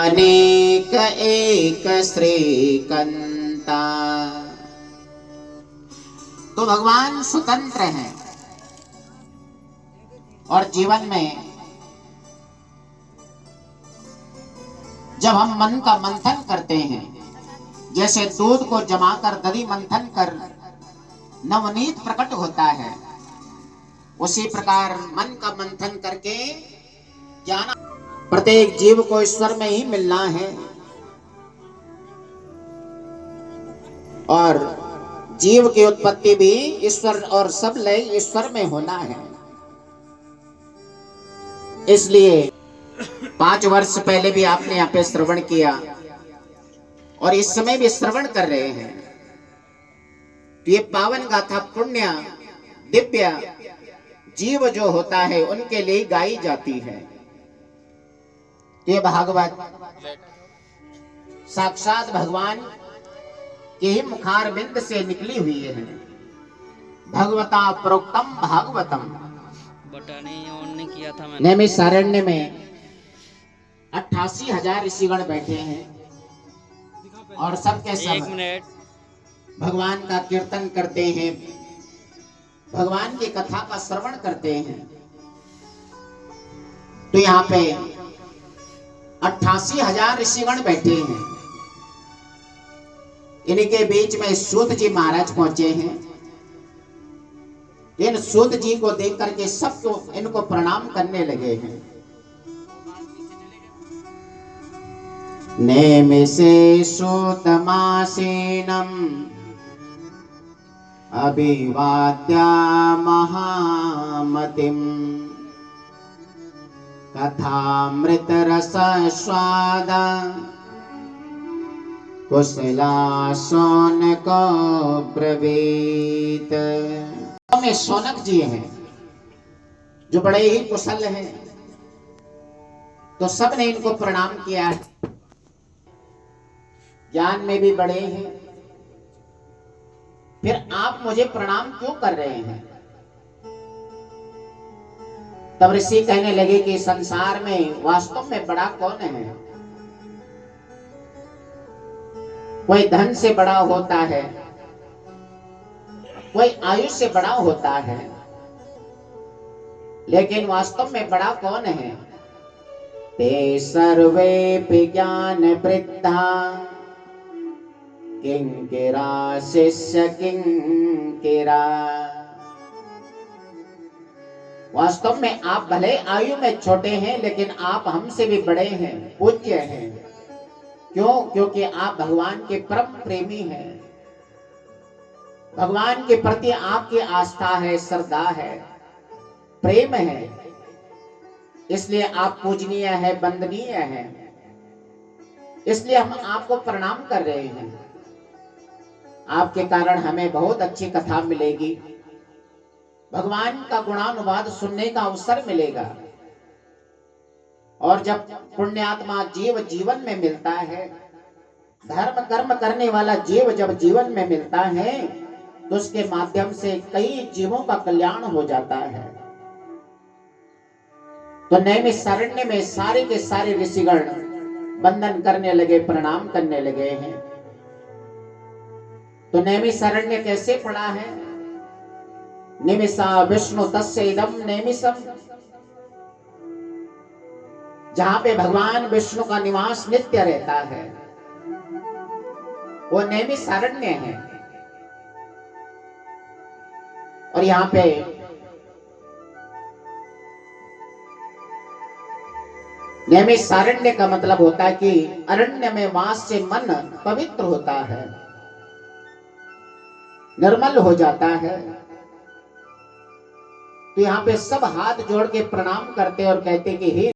अनेक एक श्रीकंता। तो भगवान स्वतंत्र हैं और जीवन में जब हम मन का मंथन करते हैं, जैसे दूध को जमाकर दही मंथन कर नवनीत प्रकट होता है, उसी प्रकार मन का मंथन करके ज्ञान। प्रत्येक जीव को ईश्वर में ही मिलना है और जीव की उत्पत्ति भी ईश्वर और सब लय ईश्वर में होना है। इसलिए 5 वर्ष पहले भी आपने यहाँ पे श्रवण किया और इस समय भी श्रवण कर रहे हैं। तो ये पावन गाथा पुण्य दिव्य जीव जो होता है उनके लिए गाई जाती है। ये भागवत साक्षात भगवान के ही मुखार बिंद से निकली हुई है। भगवता प्रोक्तम भागवतम। बटन ऑन नहीं किया था मैंने। नैमिषारण्य में 88,000 ऋषिगण बैठे हैं और सबके सब भगवान का कीर्तन करते हैं, भगवान की कथा का श्रवण करते हैं। तो यहाँ पे 88,000 ऋषिगण बैठे हैं। इनके बीच में सूत जी महाराज पहुंचे हैं। इन सूत जी को देख करके सबको इनको प्रणाम करने लगे हैं। नेमिषे सूतमासीनम् अभिवाद्य महामतिम् कथामृत रस स्वाद कुशला शौनक ब्रवीत। में शौनक जी हैं जो बड़े ही कुशल हैं, तो सबने इनको प्रणाम किया है। ज्ञान में भी बड़े हैं, फिर आप मुझे प्रणाम क्यों कर रहे हैं? तब ऋषि कहने लगे कि संसार में वास्तव में बड़ा कौन है? कोई धन से बड़ा होता है, कोई आयु से बड़ा होता है, लेकिन वास्तव में बड़ा कौन है? ते सर्वे ज्ञान वृद्धा किंकिरा शिष्य किंकिरा। वास्तव में आप भले आयु में छोटे हैं, लेकिन आप हमसे भी बड़े हैं, पूज्य हैं। क्यों? क्योंकि आप भगवान के परम प्रेमी हैं। भगवान के प्रति आपकी आस्था है, श्रद्धा है, प्रेम है, इसलिए आप पूजनीय है, वंदनीय है। इसलिए हम आपको प्रणाम कर रहे हैं। आपके कारण हमें बहुत अच्छी कथा मिलेगी, भगवान का गुणानुवाद सुनने का अवसर मिलेगा। और जब पुण्यात्मा जीव जीवन में मिलता है, धर्म कर्म करने वाला जीव जब जीवन में मिलता है, तो उसके माध्यम से कई जीवों का कल्याण हो जाता है। तो नैमिषारण्य में सारे के सारे ऋषिगण वंदन करने लगे, प्रणाम करने लगे हैं। तो नैमिषारण्य कैसे पड़ा है? निमिषा विष्णु तस्य इदम नैमिषम्। जहां पे भगवान विष्णु का निवास नित्य रहता है, वो नैमिषारण्य है। और यहाँ पे नैमिषारण्य का मतलब होता है कि अरण्य में वास से मन पवित्र होता है, निर्मल हो जाता है। तो यहाँ पे सब हाथ जोड़ के प्रणाम करते और कहते कि हे